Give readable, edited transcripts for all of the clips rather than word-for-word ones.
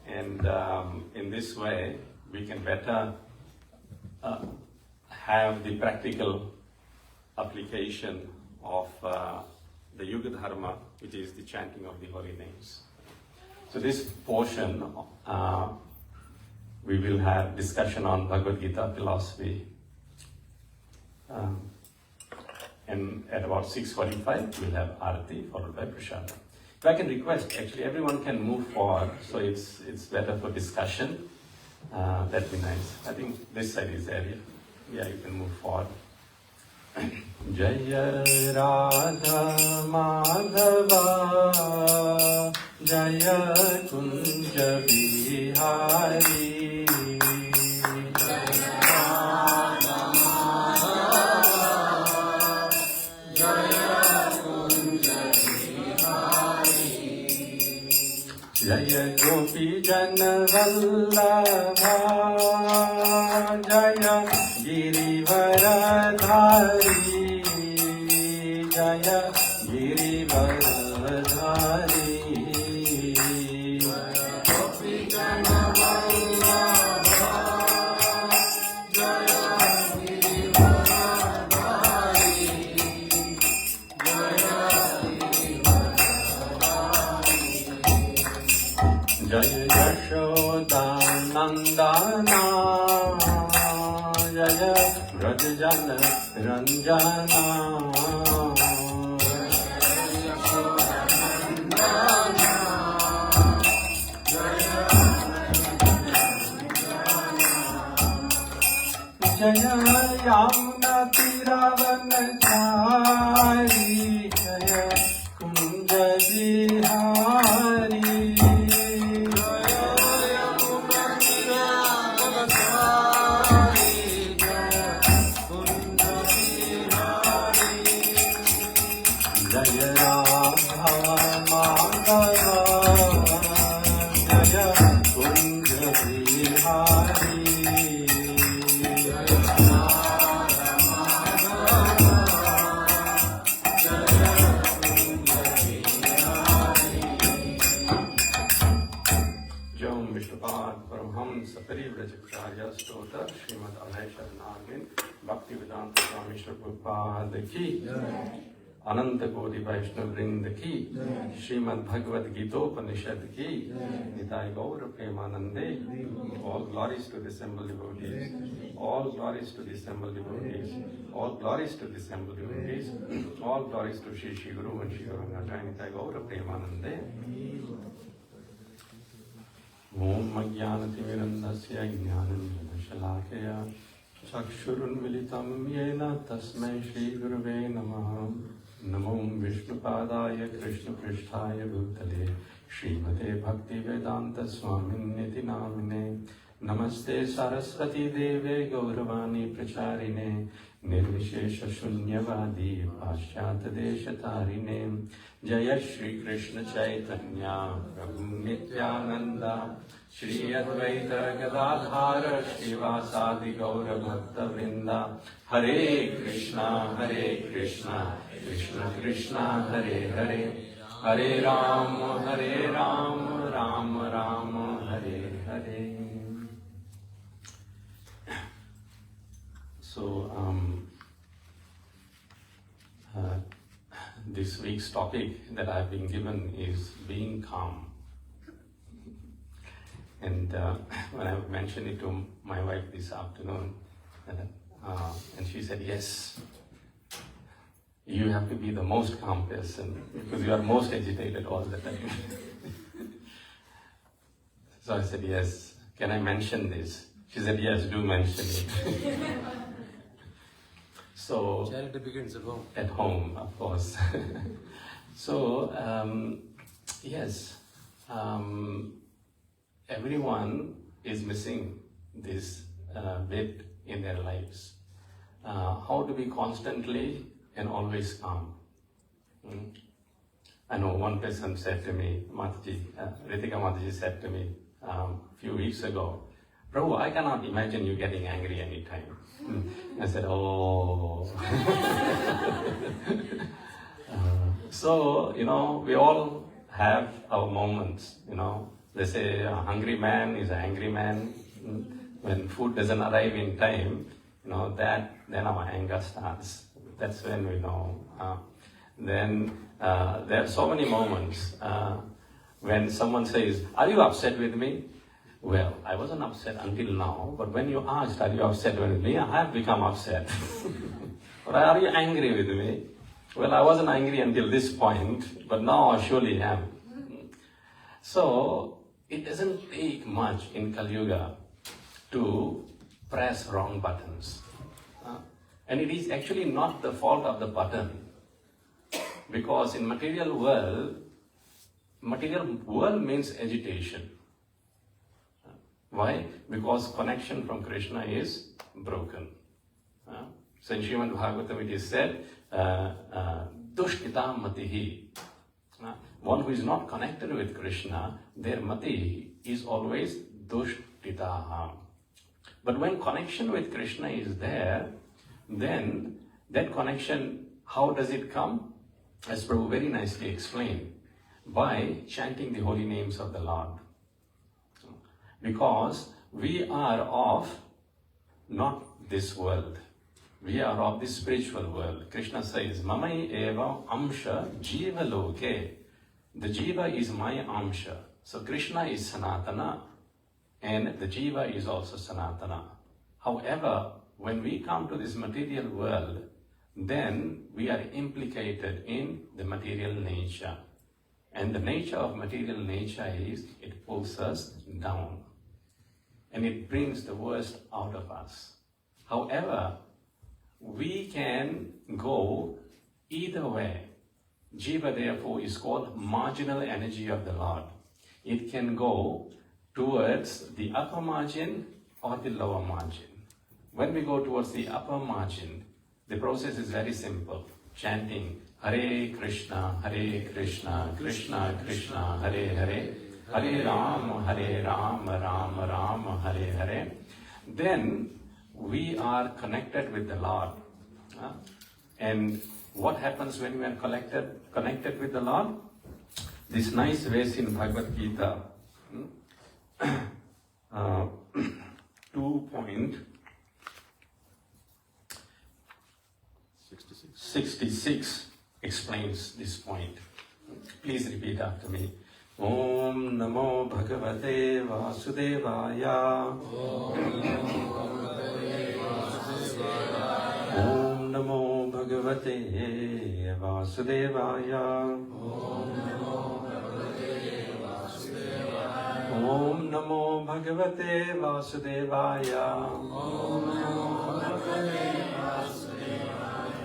And in this way, we can better have the practical application of the Yuga Dharma, which is the chanting of the holy names. So this portion, we will have discussion on Bhagavad Gita philosophy. And at about 6:45, we'll have Arati followed by Prashada. If I can request, actually everyone can move forward, so it's better for discussion. That'd be nice. I think this side is area. Yeah, you can move forward. Jaya Radha Madhava Jaya Kunja Bihari Jaya Radha Madhava Jaya Kunja Bihari Jaya Gopi Jana Vallabha Jaya Girivaradhari Jaya Girivaradhari Gopi Jana Vallabha Jaya Girivaradhari Jaya Girivaradhari Jaya Yashoda Nandana Jaya Vrajajana Ranjana Jaya Yamuna Tiravanachari Jaya Kunja Bihari Jaya Radha Madhava Jaya Kunja Bihari Jaya Radha Madhava Jaya Kunja Bihari Jom Vishnupad Paramhamsa Parivrajacharya Stota Srimad Aleshwar Nagin Bhaktivedanta Swami Srila Prabhupada Ki अनंत कोटि वैष्णव वृंद की श्रीमद् भगवद गीतोपनिषद की निताय गौर प्रेमानंदे all glories to the assembled devotees all glories to the assembled devotees all glories to the assembled devotees all glories to Shri Shri Guru and Shri Gauranga Nitai गौर प्रेमानंदे ओम अज्ञानतिमिरन्धस्य ज्ञानञ्जनशलाकया चक्षुरुन्मिलितं येन तस्मै श्रीगुरुवे नमः नमो विष्णुपादाय कृष्णपृष्ठाय भूतले श्रीमते भक्तिवेदांत स्वामिन्निति नामिने नमस्ते सरस्वती देवे गौरवाणी प्रचारिणे निर्विशेष शून्यवादी पाश्चात्य देशतारिणे जय श्री कृष्ण चैतन्य प्रभु नित्यानंद श्री अद्वैत गदाधर श्रीवासादि गौर भक्त वृंदा हरे Krishna Krishna Krishna Hare Hare Hare Ram Ram Ram Hare Hare. So this week's topic that I've been given is being calm. And when I mentioned it to my wife this afternoon, and she said, yes, you have to be the most calm person because you are most agitated all the time. So I said, yes, can I mention this? She said, yes, do mention it. So charity begins at home. At home, of course. So, yes, everyone is missing this bit in their lives. How to be constantly and always calm. I know one person said to me, Ritika Mataji said to me a few weeks ago, Prabhu, I cannot imagine you getting angry anytime. I said, oh. So, we all have our moments, They say a hungry man is an angry man. When food doesn't arrive in time, then our anger starts. That's when we know. Then there are so many moments when someone says, "Are you upset with me?" Well, I wasn't upset until now, but when you asked, "Are you upset with me?" I have become upset. Or are you angry with me? Well, I wasn't angry until this point, but now I surely am. So, it doesn't take much in Kali Yuga to press wrong buttons. And it is actually not the fault of the button. Because in material world means agitation. Why? Because connection from Krishna is broken. So in Srimad Bhagavatam it is said, Dushkitam matihi. One who is not connected with Krishna, their mati is always dushtitaha. But when connection with Krishna is there, then that connection, how does it come? As Prabhu very nicely explained, by chanting the holy names of the Lord. Because we are of not this world. We are of the spiritual world. Krishna says, Mamai eva amsha jiva loke. The jiva is my amsha. So Krishna is Sanatana and the jiva is also Sanatana. However, when we come to this material world, then we are implicated in the material nature. And the nature of material nature is it pulls us down. And it brings the worst out of us. However, we can go either way. Jiva, therefore, is called marginal energy of the Lord. It can go towards the upper margin or the lower margin. When we go towards the upper margin, the process is very simple. Chanting Hare Krishna, Krishna Krishna, Hare Hare, Hare Ram, Ram Ram, Hare Hare. Then we are connected with the Lord. And what happens when we are connected with the Lord? This nice verse in Bhagavad Gita, 2.66 explains this point. Please repeat after me. Om Namo Bhagavate Vasudevaya. Om Namo Bhagavate Vasudevaya. Om Namo Bhagavate Vasudevaya.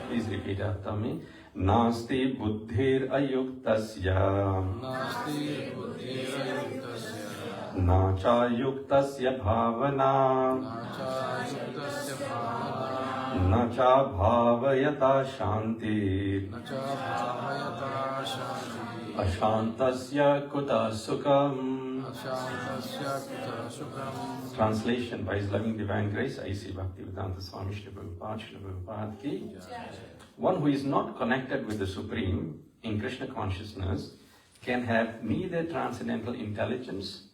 Please repeat after me. Nasti buddhir ayuktasya. Nacha yuktasya bhavana. Nacha bhavayata shanti. Ashantasya kuta sukham. Translation by His loving divine grace, I.C. Bhaktivedanta Swami Shri Prabhupada ki. One who is not connected with the Supreme in Krishna consciousness can have neither transcendental intelligence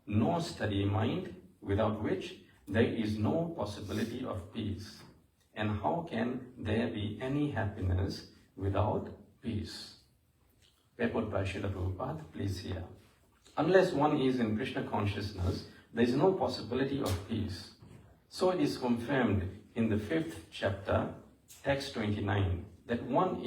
nor steady mind, without which there is no possibility of peace. And how can there be any happiness without peace? Purport by Srila Prabhupada, please hear. Unless one is in Krishna consciousness, there is no possibility of peace. So it is confirmed in the 5th chapter, text 29, that one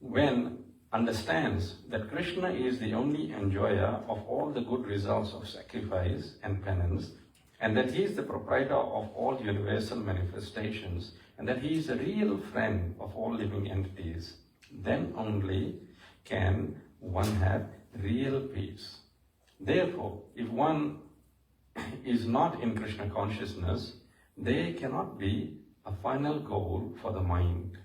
when understands that Krishna is the only enjoyer of all the good results of sacrifice and penance, and that he is the proprietor of all universal manifestations, and that he is a real friend of all living entities, then only can one have real peace. Therefore, if one is not in Krishna consciousness, there cannot be a final goal for the mind.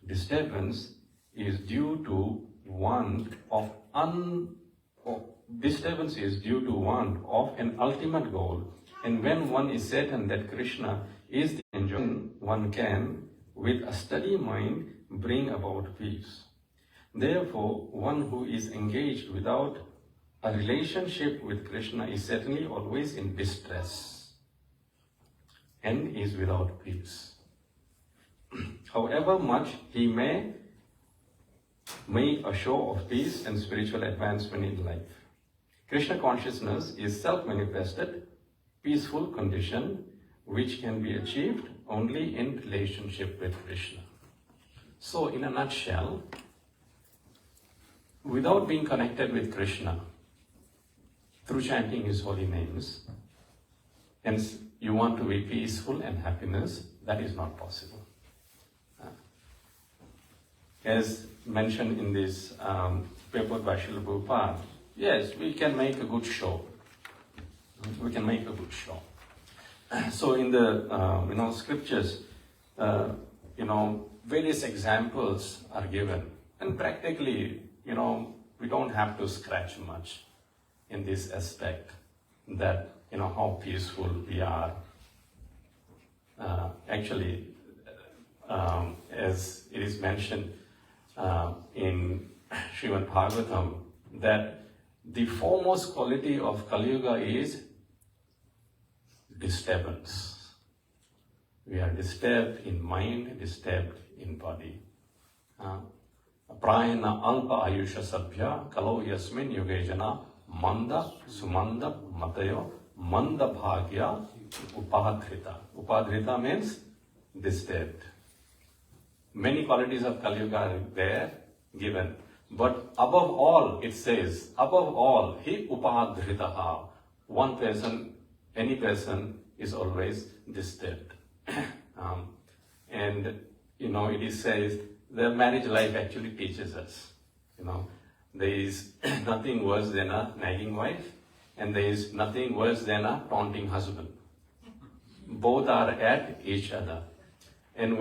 Disturbance is due to want of an ultimate goal. And when one is certain that Krishna is the enjoyer, one can, with a steady mind, bring about peace. Therefore, one who is engaged without a relationship with Krishna is certainly always in distress and is without peace. However much he may make a show of peace and spiritual advancement in life, Krishna consciousness is self-manifested, peaceful condition which can be achieved only in relationship with Krishna. So, in a nutshell, without being connected with Krishna, through chanting his holy names, and you want to be peaceful and happiness, that is not possible. As mentioned in this paper by Srila Prabhupada, yes, we can make a good show. We can make a good show. So in the scriptures, various examples are given, and practically, we don't have to scratch much in this aspect that how peaceful we are. Actually, as it is mentioned in Srimad Bhagavatam, that the foremost quality of Kali Yuga is disturbance. We are disturbed in mind, disturbed in body. Prayana alpa ayusha sabhya kalo yasmin yugejana manda sumanda matayo manda bhagya upadhrita. Upadhrita means disturbed. Many qualities of Kali Yuga are there given. But above all, it says, above all, he upadhritaha. One person, any person is always disturbed. And it is says, the marriage life actually teaches us, there is nothing worse than a nagging wife, and there is nothing worse than a taunting husband. Both are at each other. And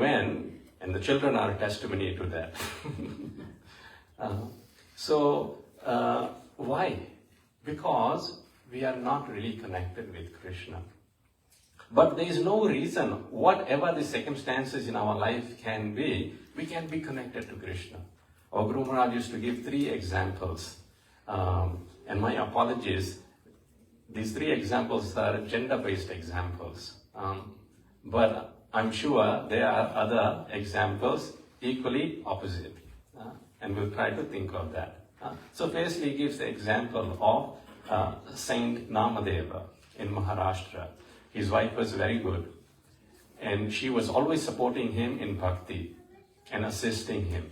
the children are testimony to that. Why? Because we are not really connected with Krishna. But there is no reason, whatever the circumstances in our life can be, we can be connected to Krishna. Our Guru Maharaj used to give 3 examples. And my apologies, these 3 examples are gender-based examples. But I'm sure there are other examples equally opposite. And we'll try to think of that. So firstly, he gives the example of Saint Namadeva in Maharashtra. His wife was very good, and she was always supporting him in bhakti and assisting him.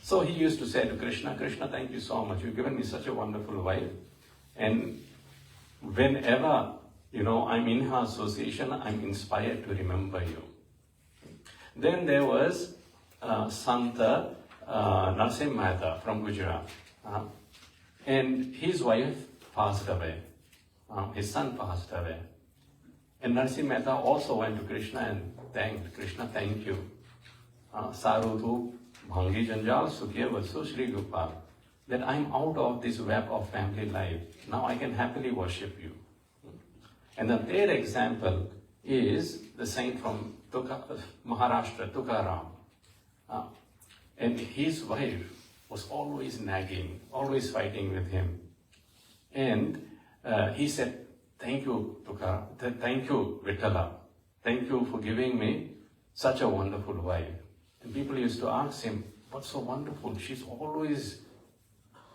So he used to say to Krishna, Krishna, thank you so much. You've given me such a wonderful wife. And whenever, I'm in her association, I'm inspired to remember you. Then there was Santa Narsim Mehta from Gujarat. And his wife passed away. His son passed away. And Narsim Mehta also went to Krishna and thanked Krishna, thank you. Sarudhu Bhangi Janjal Sukya Vasu Shri Gopal. That I'm out of this web of family life. Now I can happily worship you. And the third example is the saint from Maharashtra, Tukaram. And his wife was always nagging, always fighting with him. And he said, thank you, thank you, Vitala. Thank you for giving me such a wonderful wife. And people used to ask him, what's so wonderful? She's always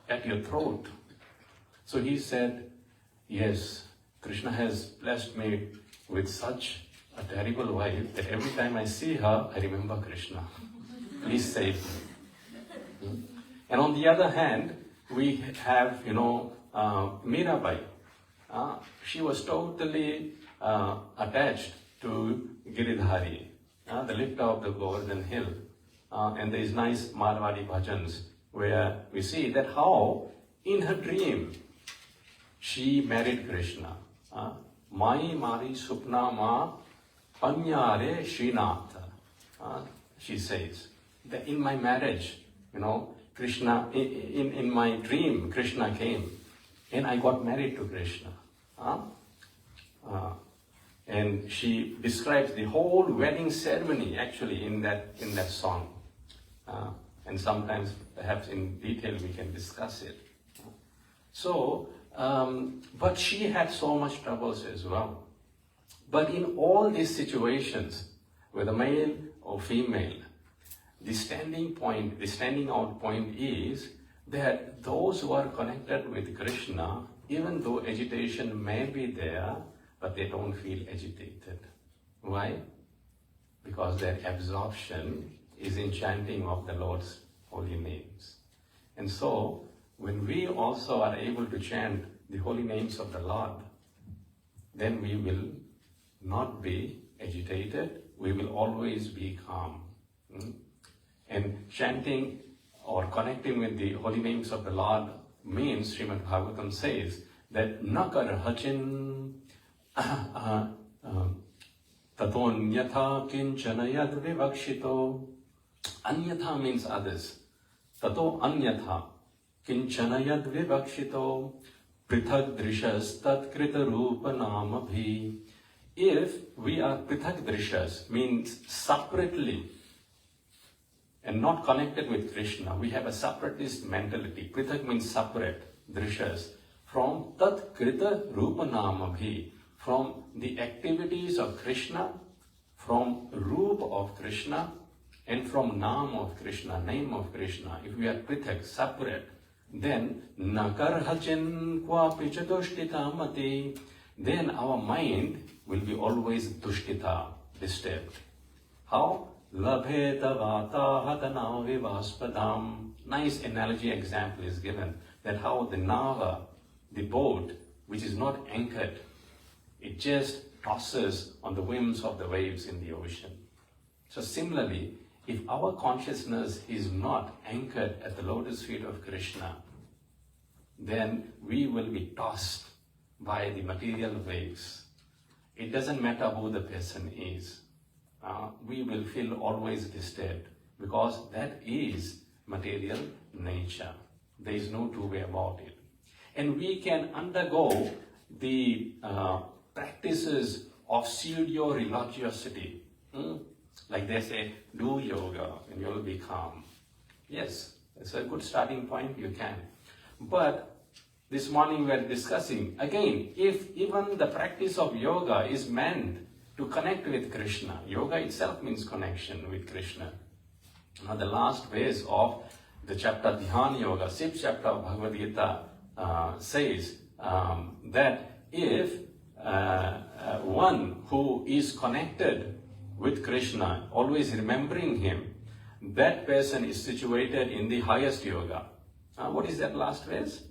at your throat. So he said, yes, Krishna has blessed me with such a terrible wife that every time I see her, I remember Krishna. Please save me. And on the other hand, we have, Mirabai. She was totally attached to Giridhari, the lifter of the Govardhan Hill. And there is nice Marwari bhajans where we see that how in her dream she married Krishna. Mai Mari Supna Ma Panyare Srinath. She says that in my marriage, Krishna, in my dream, Krishna came and I got married to Krishna. And she describes the whole wedding ceremony actually in that song. and sometimes perhaps in detail we can discuss it. So, but she had so much troubles as well. But in all these situations, whether male or female, the standing out point is that those who are connected with Krishna, even though agitation may be there, but they don't feel agitated. Why? Because their absorption is in chanting of the Lord's holy names. And so, when we also are able to chant the holy names of the Lord, then we will not be agitated, we will always be calm. And chanting or connecting with the holy names of the Lord means, Srimad Bhagavatam says, that nakar hachin tatonyatha kinchana yad vivakshito. Anyatha means others. Tato anyatha kinchana yad vivakshito prithak drishas tat krita rupa namabhi. If we are prithak drishas, means separately and not connected with Krishna, we have a separatist mentality. Prithak means separate, drishas, from tat krita rupa namabhi, from the activities of Krishna, from roop of Krishna, and from naam of Krishna, name of Krishna. If we are prithak, separate, then nakar hachin kvapi chatushtita mati, then our mind will be always dushtita, disturbed. How? Labheta vata hatana vivaspadam. Nice analogy example is given that how the nava, the boat, which is not anchored, it just tosses on the whims of the waves in the ocean. So similarly, if our consciousness is not anchored at the lotus feet of Krishna, then we will be tossed by the material waves. It doesn't matter who the person is. We will feel always disturbed because that is material nature. There is no two way about it. And we can undergo the practices of pseudo-religiosity. Like they say, do yoga and you'll be calm. Yes, it's a good starting point, you can. But this morning we are discussing, again, if even the practice of yoga is meant to connect with Krishna, yoga itself means connection with Krishna. Now the last phase of the chapter Dhyan Yoga, 6th chapter of Bhagavad Gita says that if one who is connected with Krishna, always remembering him, that person is situated in the highest yoga. What is that last phrase?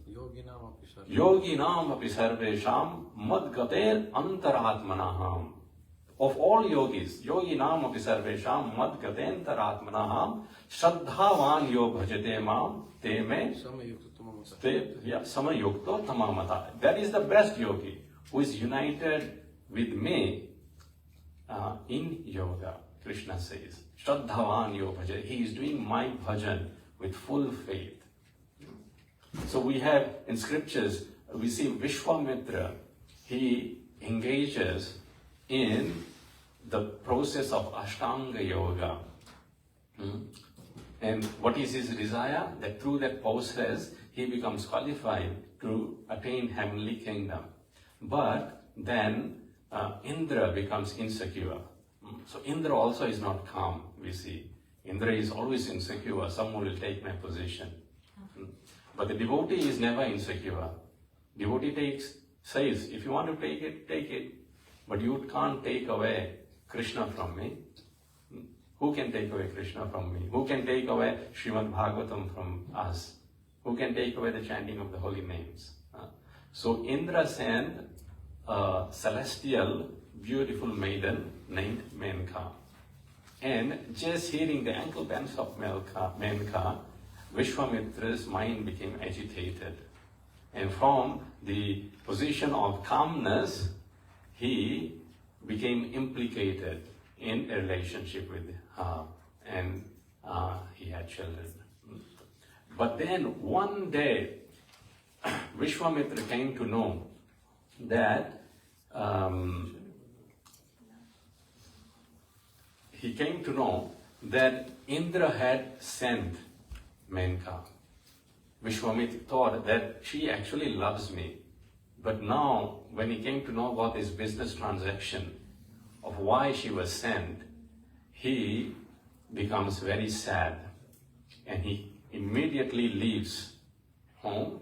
Yoginam api sarvesham madgater antaratmanaham. Of all yogis, yoginam api sarvesham madgater antaratmanaham shraddhavan yo bhajate mam te me samayukto tamamata. That is the best yogi who is united with me in yoga. Krishna says, Shraddhavan yo bhajan. He is doing my bhajan with full faith. So we have in scriptures, we see Vishwamitra, he engages in the process of Ashtanga Yoga. And what is his desire? That through that process, he becomes qualified to attain heavenly kingdom. But then Indra becomes insecure. So Indra also is not calm, we see. Indra is always insecure. Someone will take my position. But the devotee is never insecure. Devotee says, if you want to take it, take it. But you can't take away Krishna from me. Who can take away Krishna from me? Who can take away Srimad Bhagavatam from us? Who can take away the chanting of the holy names? So Indra sent a celestial, beautiful maiden named Menka. And just hearing the ankle bends of Menka, Vishwamitra's mind became agitated. And from the position of calmness, he became implicated in a relationship with her. And he had children. But then one day, Vishwamitra came to know that Indra had sent Menka. Vishwamitra thought that she actually loves me. But now, when he came to know about this business transaction of why she was sent, he becomes very sad. And he immediately leaves home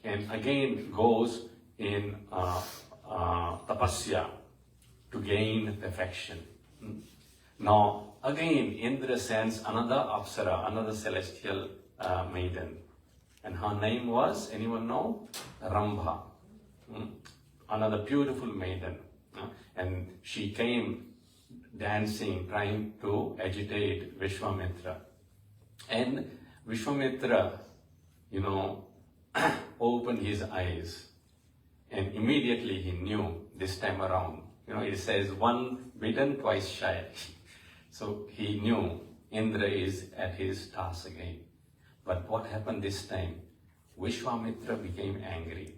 and again goes in tapasya to gain perfection. Now, again, Indra sends another Apsara, another celestial maiden. And her name was, anyone know? Rambha. Another beautiful maiden. And she came dancing, trying to agitate Vishwamitra. And Vishwamitra, opened his eyes. And immediately he knew this time around. It says one bitten, twice shy. So he knew Indra is at his task again. But what happened this time? Vishwamitra became angry.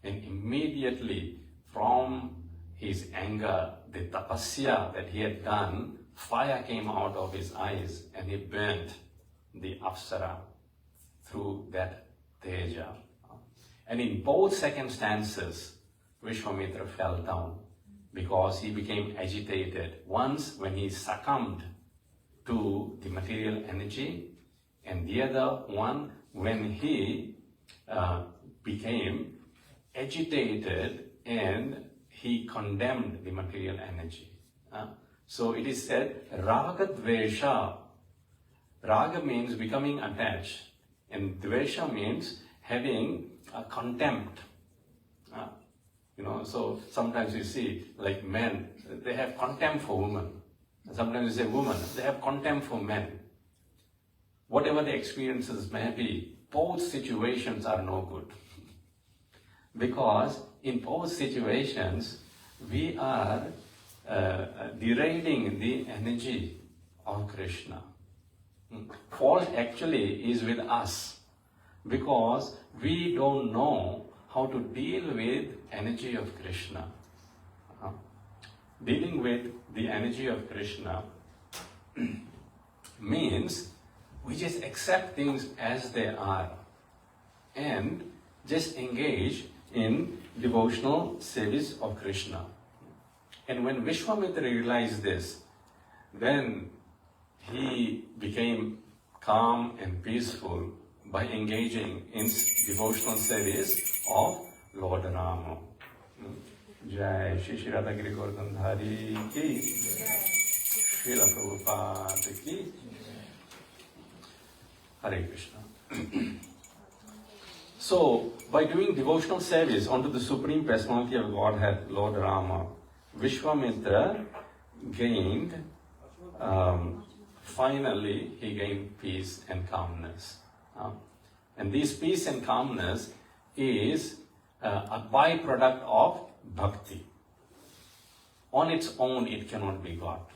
And immediately from his anger, the tapasya that he had done, fire came out of his eyes and he burnt the Apsara through that teja. And in both circumstances, Vishwamitra fell down because he became agitated. Once when he succumbed to the material energy, and the other one when he became agitated and he condemned the material energy. So it is said, Raga Dvesha. Raga means becoming attached, and Dvesha means having contempt. So sometimes you see, like men, they have contempt for women. Sometimes you say women, they have contempt for men. Whatever the experiences may be, both situations are no good. Because in both situations, we are deriding the energy of Krishna. Fault actually is with us, because we don't know how to deal with energy of Krishna. Dealing with the energy of Krishna means we just accept things as they are and just engage in devotional service of Krishna. And when Vishwamitra realized this, then he became calm and peaceful by engaging in devotional service of Lord Rama. Jai Shri Shri Radha Giri Govardhan ki, Srila Prabhupada ki, Hare Krishna. So, by doing devotional service unto the Supreme Personality of Godhead, Lord Rama, Vishwamitra gained, finally he gained peace and calmness. And this peace and calmness is a byproduct of bhakti. On its own, it cannot be got.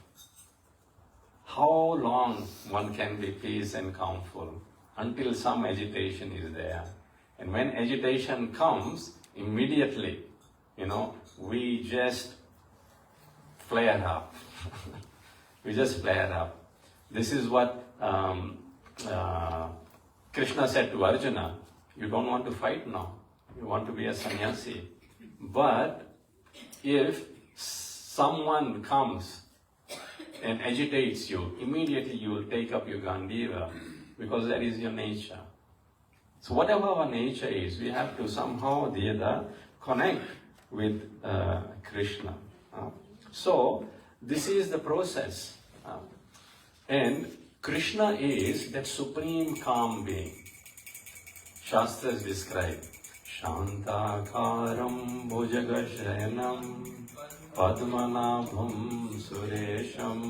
How long one can be peace and calmful? Until some agitation is there. And when agitation comes, immediately, we just flare up. We just flare up. This is what Krishna said to Arjuna, you don't want to fight now. You want to be a sannyasi. But if someone comes and agitates you, immediately you will take up your Gandiva, because that is your nature. So whatever our nature is, we have to somehow or the other connect with Krishna. So this is the process. And Krishna is that supreme calm being. Shastras describe Shantakaram Bhujagashyanam Padmanabham Suresham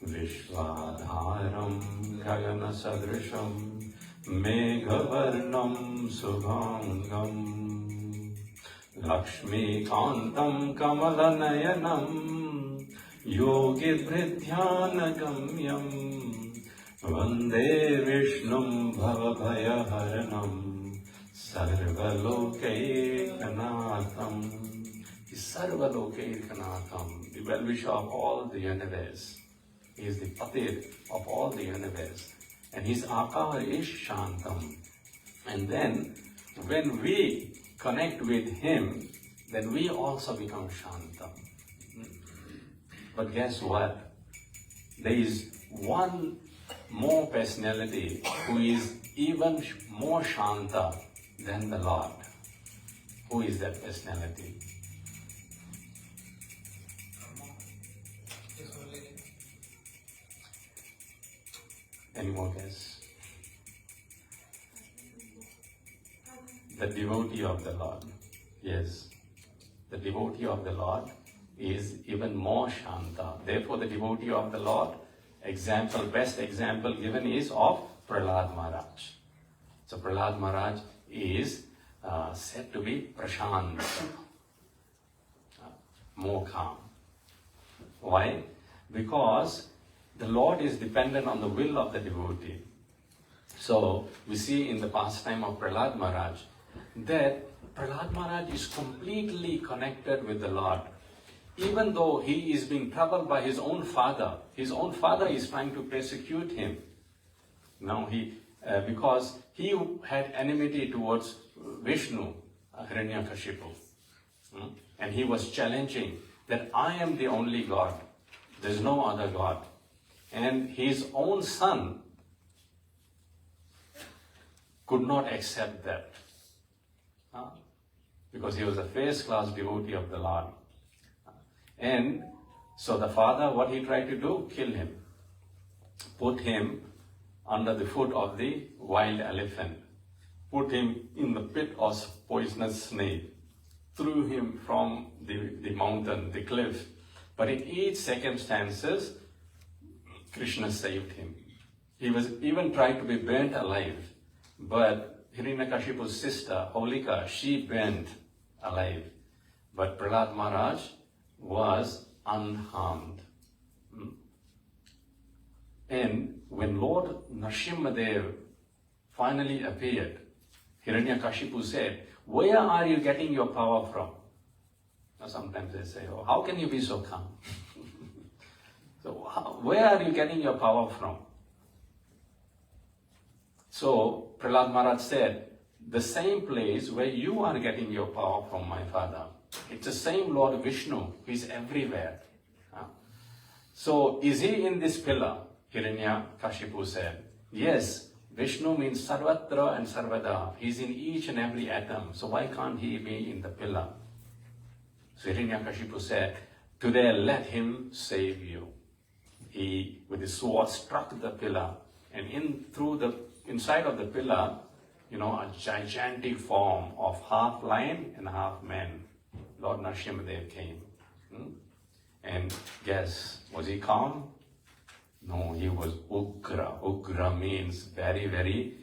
Vishwadharam Gagana Sadrisham Meghavarnam Subhangam Lakshmi Kantam Kamalanayanam Yogi Bhridyana Gamyam Vande Vishnum Bhavabhaya Haranam Sarvalokaikanatham. Sarvalokaikanatham, the well-wisher of all the universe. He is the patir of all the universe. And his akar is Shantam. And then when we connect with him, then we also become Shantam. But guess what? There is one more personality who is even more Shanta than the Lord. Who is that personality? Any more guess? The devotee of the Lord. Yes. The devotee of the Lord is even more Shanta. Therefore, the devotee of the Lord, best example given is of Prahlad Maharaj. So Prahlad Maharaj is said to be Prashant, more calm. Why? Because the Lord is dependent on the will of the devotee. So we see in the pastime of Prahlad Maharaj that Prahlad Maharaj is completely connected with the Lord. Even though he is being troubled by his own father is trying to persecute him. Now because he had enmity towards Vishnu, Hiranyakashipu. And he was challenging that I am the only God. There is no other God. And his own son could not accept that. Because he was a first-class devotee of the Lord. And so the father, what he tried to do? Kill him. Put him under the foot of the wild elephant. Put him in the pit of poisonous snake. Threw him from the mountain, the cliff. But in each circumstances, Krishna saved him. He was even tried to be burnt alive. But Hiranyakashipu's sister, Holika, she burnt alive. But Prahlad Maharaj was unharmed. And when Lord Nrsimhadev finally appeared, Hiranyakashipu said, where are you getting your power from? Now sometimes they say, oh, how can you be so calm? So where are you getting your power from? So Prahlad Maharaj said, the same place where you are getting your power from, my father. It's the same Lord Vishnu who is everywhere. So is he in this pillar? Hiranyakashipu said, yes, Vishnu means sarvatra and sarvada. He's in each and every atom. So why can't he be in the pillar? So Hiranyakashipu said, today let him save you. He, with his sword, struck the pillar, and inside of the pillar, a gigantic form of half lion and half man. Lord Nrsimhadev came. And guess, was he calm? No, he was Ugra. Ugra means very, very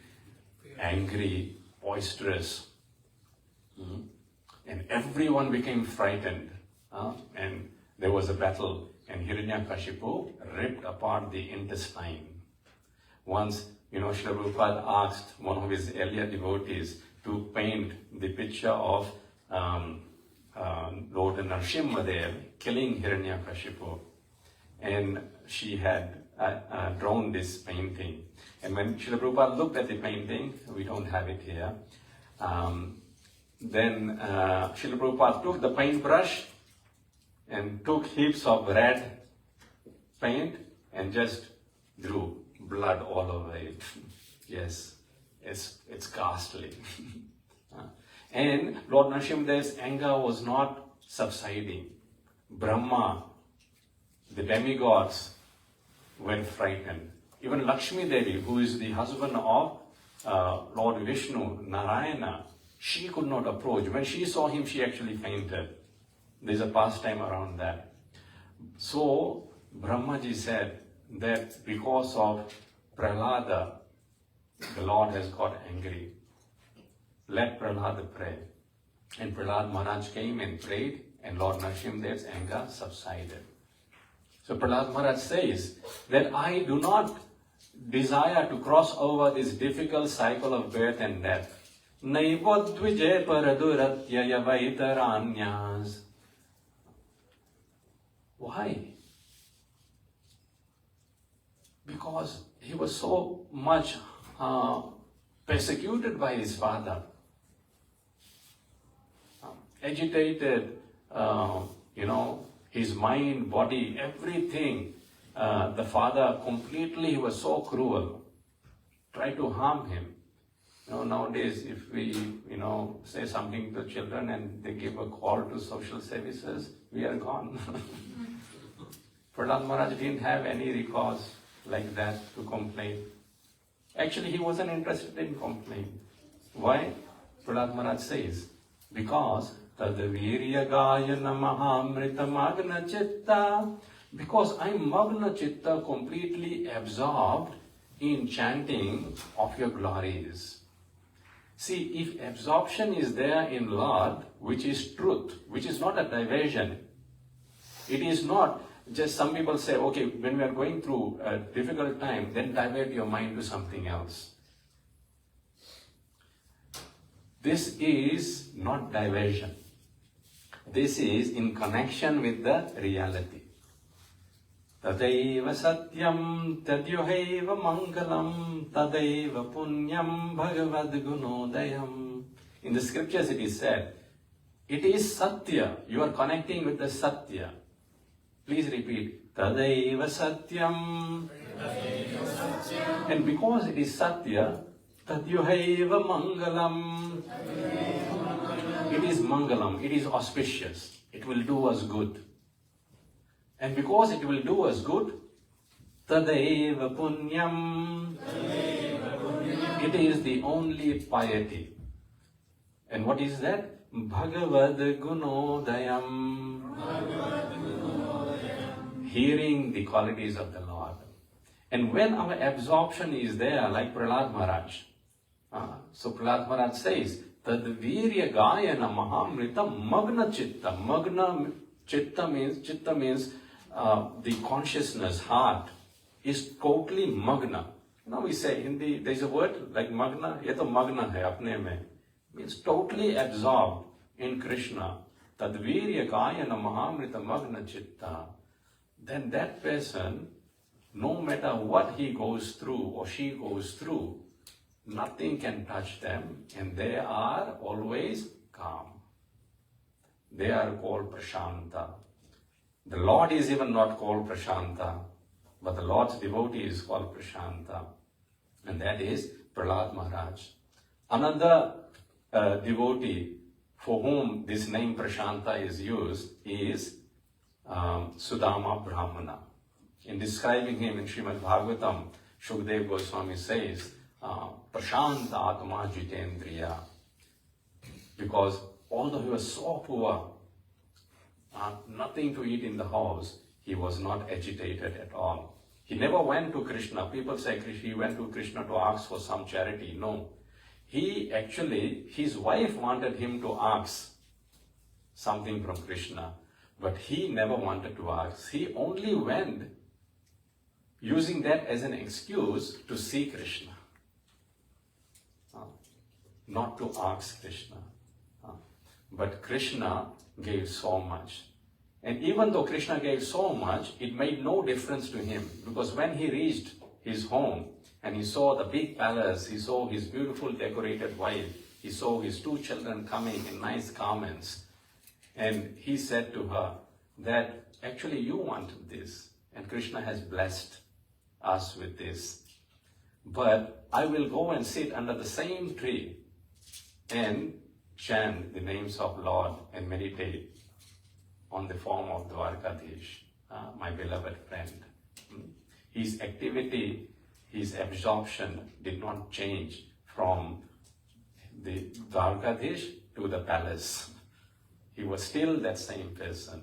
angry, boisterous. And everyone became frightened. And there was a battle, and Hiranyakashipu ripped apart the intestine. Once, Srila Prabhupada asked one of his earlier devotees to paint the picture of Lord Nrsimhadev killing Hiranyakashipu. And she had drawn this painting. And when Srila Prabhupada looked at the painting, we don't have it here, then Srila Prabhupada took the paintbrush and took heaps of red paint and just drew blood all over it. Yes, it's ghastly. And Lord Nrsimhadev's anger was not subsiding. Brahma, the demigods, were frightened. Even Lakshmi Devi, who is the husband of Lord Vishnu, Narayana, she could not approach. When she saw him, she actually fainted. There's a pastime around that. So Brahmaji said that because of Prahlada, the Lord has got angry. Let Prahlada pray. And Prahlad Maharaj came and prayed, and Lord Nrsimhadev's anger subsided. So Prahlad Maharaj says that I do not desire to cross over this difficult cycle of birth and death. Naibodvijay paraduratya vaitaranyas. Why? Because he was so much persecuted by his father, agitated, his mind, body, everything. The father completely, he was so cruel, tried to harm him. Nowadays, if we, say something to children and they give a call to social services, we are gone. Prahlad Maharaj didn't have any recourse like that to complain. Actually, he wasn't interested in complaining. Why? Prahlad Maharaj says, because tad Viraja mahamrita magna chitta, because I'm magna chitta, completely absorbed in chanting of your glories. See, if absorption is there in Lord, which is truth, which is not a diversion, it is not just some people say, okay, when we are going through a difficult time, then divert your mind to something else. This is not diversion. This is in connection with the reality. Tadaiva satyam tadyuhaiva mangalam tadaiva punyam bhagavad gunodayam. In the scriptures it is said, it is satya. You are connecting with the satya. Please repeat, tadaiva satyam. And because it is satya, tadyuhaiva mangalam. It is mangalam, it is auspicious. It will do us good. And because it will do us good, tadaiva punyam. It is the only piety. And what is that? Bhagavad gunodayam. Hearing the qualities of the Lord. And when our absorption is there, like Prahlad Maharaj, so Prahlad Maharaj says, Tad virya gayana mahamrita magna chitta. Magna chitta means the consciousness, heart, is totally magna. We say in Hindi, there is a word like magna, ye to magna hai apne mein. Means totally absorbed in Krishna. Tad virya gayana mahamrita magna chitta. Then that person, no matter what he goes through or she goes through, nothing can touch them, and they are always calm. They are called Prashanta. The Lord is even not called Prashanta, but the Lord's devotee is called Prashanta, and that is Prahlad Maharaj. Another devotee for whom this name Prashanta is used is Sudama Brahmana. In describing him in Srimad Bhagavatam, Shukdev Goswami says, Prashanta Atma Jitendriya. Because although he was so poor, nothing to eat in the house, he was not agitated at all. He never went to Krishna. People say he went to Krishna to ask for some charity. No. His wife wanted him to ask something from Krishna, but he never wanted to ask. He only went using that as an excuse to see Krishna. Not to ask Krishna. But Krishna gave so much. And even though Krishna gave so much, it made no difference to him. Because when he reached his home and he saw the big palace, he saw his beautiful decorated wife, he saw his 2 children coming in nice garments. And he said to her that actually you wanted this. And Krishna has blessed us with this. But I will go and sit under the same tree and chant the names of Lord and meditate on the form of Dwarkadish, my beloved friend. His activity, his absorption did not change from the Dwarkadish to the palace. He was still that same person.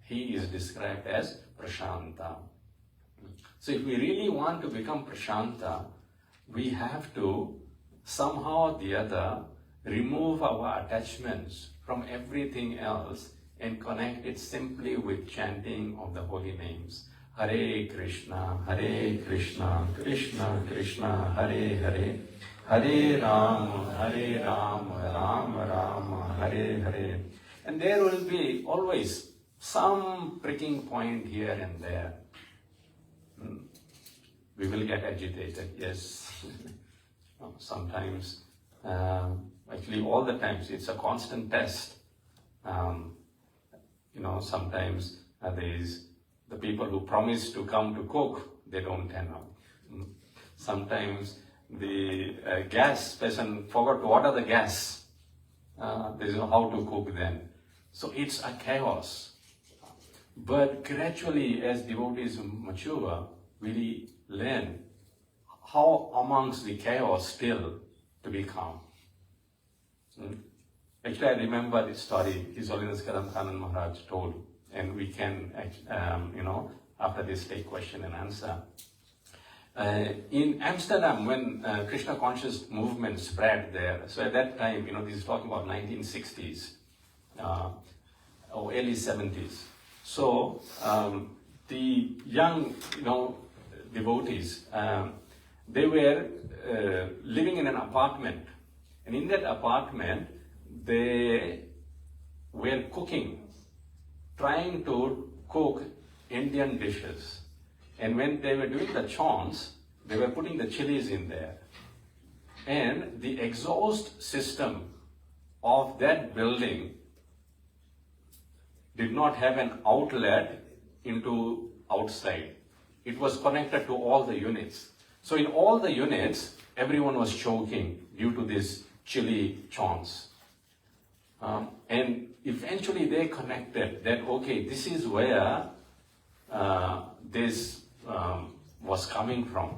He is described as Prashanta. So if we really want to become Prashanta, we have to somehow or the other remove our attachments from everything else and connect it simply with chanting of the holy names. Hare Krishna, Krishna Krishna, Hare Hare, Hare Rama, Rama Rama, Hare Hare. And there will be always some pricking point here and there. we will get agitated, yes. Sometimes, actually all the times, it's a constant test. Sometimes the people who promise to come to cook, they don't turn up. Sometimes the gas person forgot to order the gas. There is no how to cook then. So it's a chaos. But gradually, as devotees mature, we learn how amongst the chaos still to be calm. Actually, I remember this story His Holiness Kadam Kanan Maharaj told, and we can, after this take question and answer. In Amsterdam, when Krishna conscious movement spread there, so at that time, this is talking about 1960s or early 70s. So the young, devotees, they were living in an apartment, and in that apartment, they were trying to cook Indian dishes. And when they were doing the chants, they were putting the chilies in there. And the exhaust system of that building did not have an outlet into outside. It was connected to all the units. So in all the units, everyone was choking due to these chili chants. And eventually they connected that, okay, this is where this was coming from.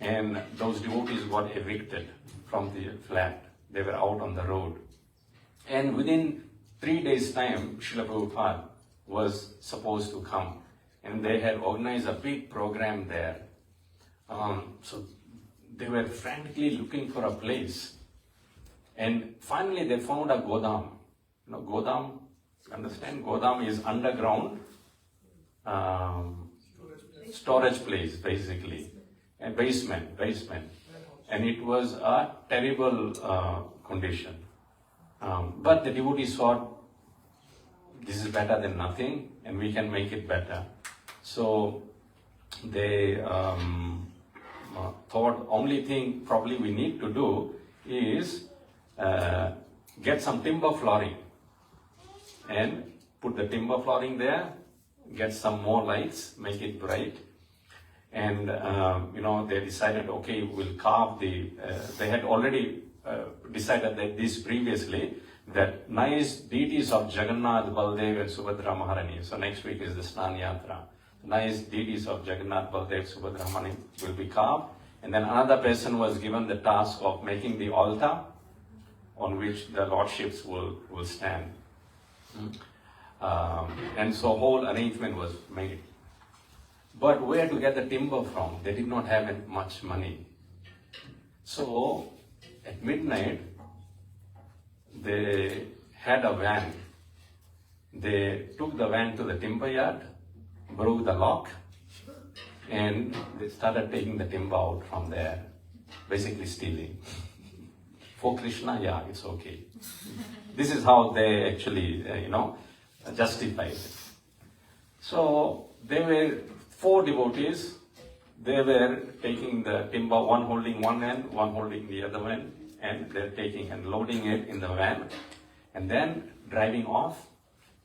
And those devotees got evicted from the flat. They were out on the road. And within 3 days' time, Srila Prabhupada was supposed to come. And they had organized a big program there. So they were frantically looking for a place. And finally they found a Godam. Godam, understand? Godam is underground storage place, basically. A basement. And it was a terrible condition. But the devotees thought, this is better than nothing, and we can make it better. So they thought, only thing probably we need to do is get some timber flooring and put the timber flooring there, get some more lights, make it bright. And, they decided, okay, we'll carve they had already decided that this previously, that nice deities of Jagannath, Baldev and Subhadra Maharani. So next week is the Snan Yatra. Nice deities of Jagannath, Baldev, Subhadra Maharani will be carved. And then another person was given the task of making the altar on which the lordships will stand. And so whole arrangement was made. But where to get the timber from? They did not have much money. So at midnight, they had a van. They took the van to the timber yard, broke the lock, and they started taking the timber out from there, basically stealing. For Krishna, yeah, it's okay. This is how they actually, justified it. So there were 4 devotees. They were taking the timber, one holding one hand, one holding the other hand, and they're taking and loading it in the van, and then driving off.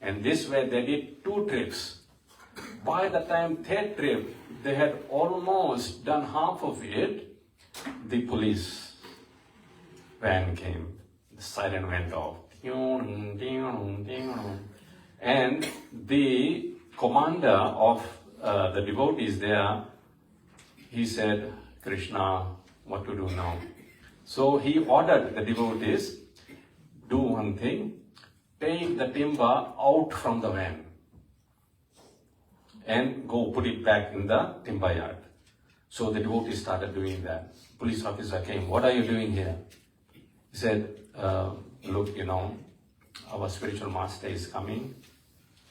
And this way they did 2 trips. By the time 3rd trip, they had almost done half of it. The police van came. The siren went off. And the commander of the devotees there, he said, Krishna, what to do now? So he ordered the devotees, do one thing, take the timber out from the van and go put it back in the timber yard. So the devotees started doing that. Police officer came, what are you doing here? He said, look, our spiritual master is coming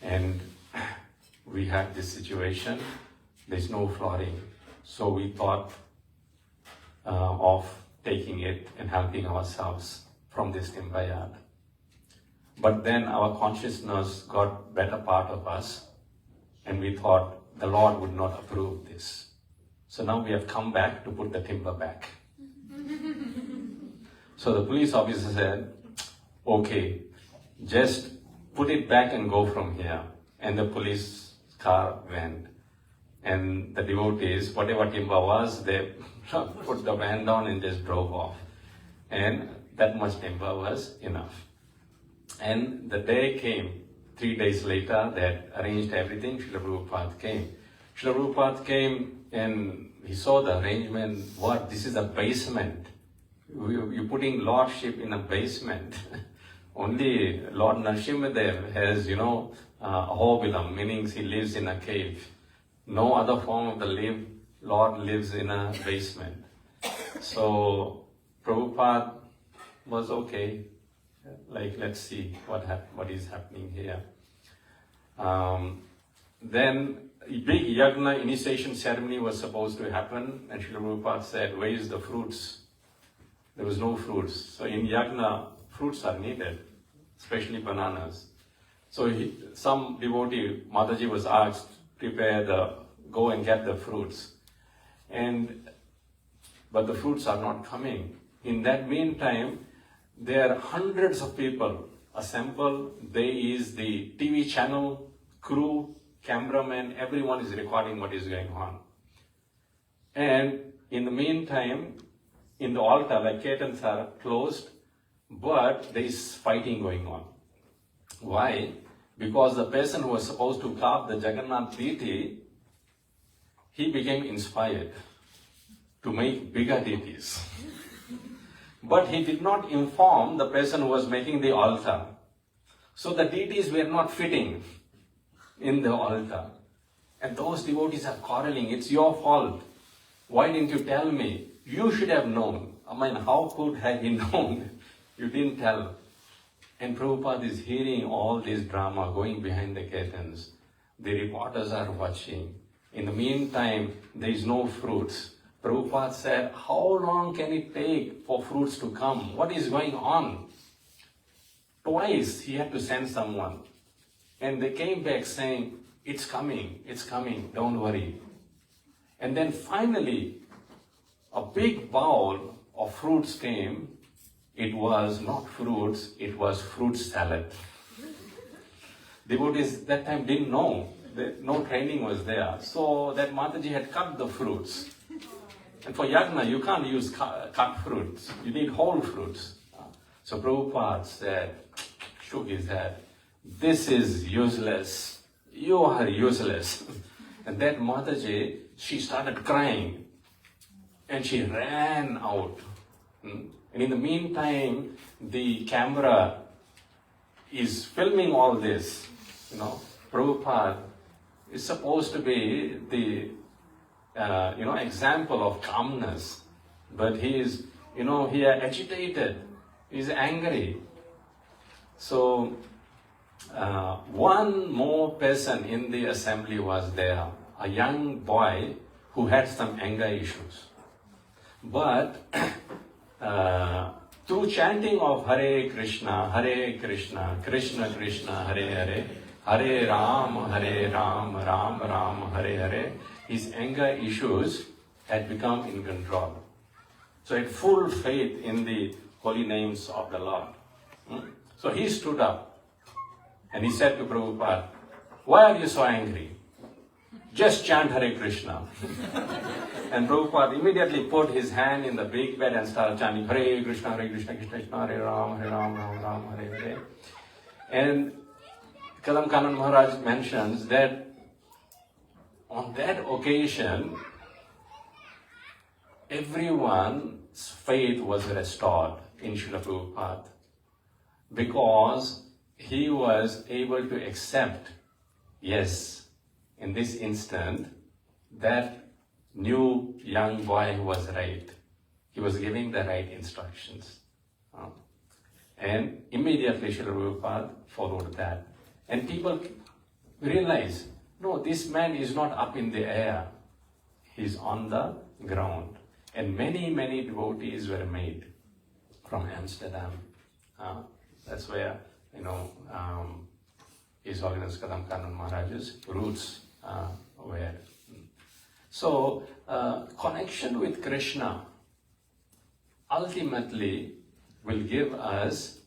and we have this situation. There's no flooring. So we thought of taking it and helping ourselves from this timber yard. But then our consciousness got better part of us, and we thought the Lord would not approve this. So now we have come back to put the timber back. So the police officer said, okay, just put it back and go from here. And the police car went. And the devotees, whatever timber was, they put the van down and just drove off. And that much timber was enough. And the day came, 3 days later, they had arranged everything. Srila Prabhupada came. Srila Prabhupada came and he saw the arrangement. What? This is a basement. You're putting lordship in a basement. Only Lord Nrsimhadev has, ahobilam, meaning he lives in a cave. No other form of the Lord lives in a basement. So Prabhupada was okay. Let's see what is happening here. Then a big yagna initiation ceremony was supposed to happen, and Srila Prabhupada said, where is the fruits? There was no fruits. So in yagna, fruits are needed, especially bananas. So some devotee, Mataji, was asked, go and get the fruits. But the fruits are not coming. In that meantime, there are hundreds of people assembled. There is the TV channel, crew, cameraman, everyone is recording what is going on. And in the meantime, in the altar, the curtains are closed, but there is fighting going on. Why? Because the person who was supposed to carve the Jagannath deity, he became inspired to make bigger deities. But he did not inform the person who was making the altar. So the deities were not fitting in the altar. And those devotees are quarreling. It's your fault. Why didn't you tell me? You should have known. I mean, how could have he known? You didn't tell. And Prabhupada is hearing all this drama going behind the curtains. The reporters are watching. In the meantime, there is no fruits. Prabhupada said, how long can it take for fruits to come? What is going on? Twice he had to send someone. And they came back saying, it's coming, don't worry. And then finally, a big bowl of fruits came. It was not fruits, it was fruit salad. Devotees that time didn't know, no training was there. So that Mataji had cut the fruits. And for yagna, you can't use cut fruits, you need whole fruits. So Prabhupada said, shook his head, this is useless, you are useless. And that Mataji, she started crying and she ran out. And in the meantime, the camera is filming all this. Prabhupada is supposed to be the example of calmness, but he is, he is agitated, he is angry. So one more person in the assembly was there, a young boy who had some anger issues. But through chanting of Hare Krishna, Krishna Krishna, Hare Hare, Hare Ram, Ram Ram, Hare Hare, his anger issues had become in control. So he had full faith in the holy names of the Lord. So he stood up and he said to Prabhupada, why are you so angry? Just chant Hare Krishna. And Prabhupada immediately put his hand in the big bed and started chanting Hare Krishna, Krishna Krishna, Hare Ram, Ram Ram, Hare Hare. And Kadam Kanan Maharaj mentions that on that occasion, everyone's faith was restored in Srila Prabhupada because he was able to accept, yes, in this instant, that new young boy who was right. He was giving the right instructions. And immediately Srila Prabhupada followed that. And people realized, no, this man is not up in the air. He's on the ground. And many, many devotees were made from Amsterdam. That's where, His Holiness Kadam Kanan Maharaj's roots were. So, connection with Krishna ultimately will give us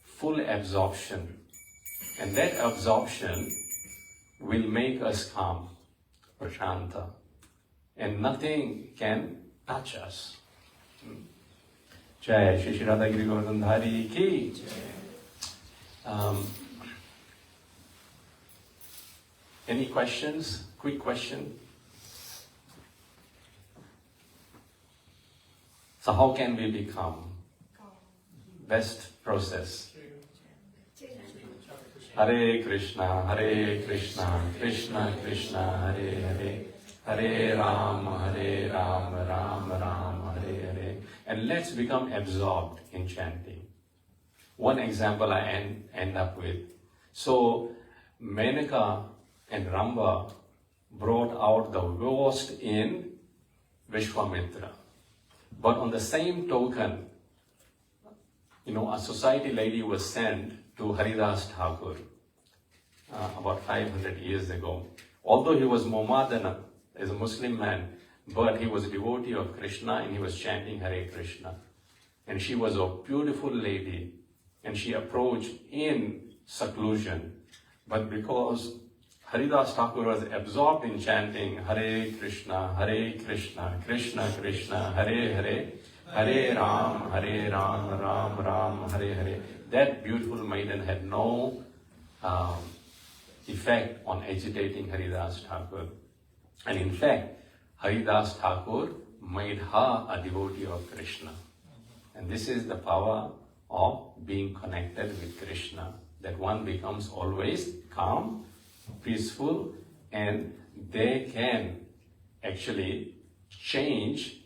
full absorption. And that absorption will make us calm, prashanta. And nothing can touch us. Jai Shri Shri Radha Giri Govardhan Dhari Ki. Any questions? Quick question. So how can we become? Best process. Hare Krishna, Krishna Krishna, Hare Hare, Hare Ram, Ram Ram, Hare Hare. And let's become absorbed in chanting. One example I end up with. So, Menaka and Ramba brought out the worst in Vishwamitra. But on the same token, a society lady was sent to Haridas Thakur about 500 years ago. Although he was Momadana, as a Muslim man, but he was a devotee of Krishna and he was chanting Hare Krishna. And she was a beautiful lady and she approached in seclusion. But because Haridas Thakur was absorbed in chanting Hare Krishna, Krishna Krishna, Hare Hare, Hare Ram, Ram Ram, Hare Hare, that beautiful maiden had no effect on agitating Haridas Thakur. And in fact, Haridas Thakur made her a devotee of Krishna. And this is the power of being connected with Krishna, that one becomes always calm, peaceful, and they can actually change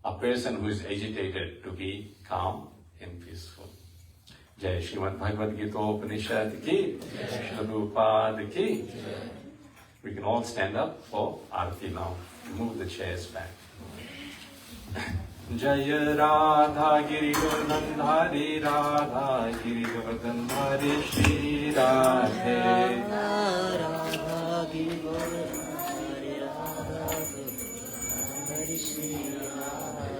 a person who is agitated to be calm and peaceful. Jai Srimad Bhagavad Gita Upanishad Ki, Srila Prabhupada Ki. We can all stand up for Aarti now. Move the chairs back. Jaya Radha Giri Govardhan Dhari, Radha Giri Govardhan Dhari, Shri Radhe. Radha Giri Govardhan Dhari, Radha Dhari, Shri Radhe.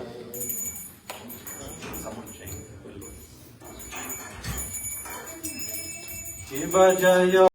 Someone change the balloon. Shiva Jaya.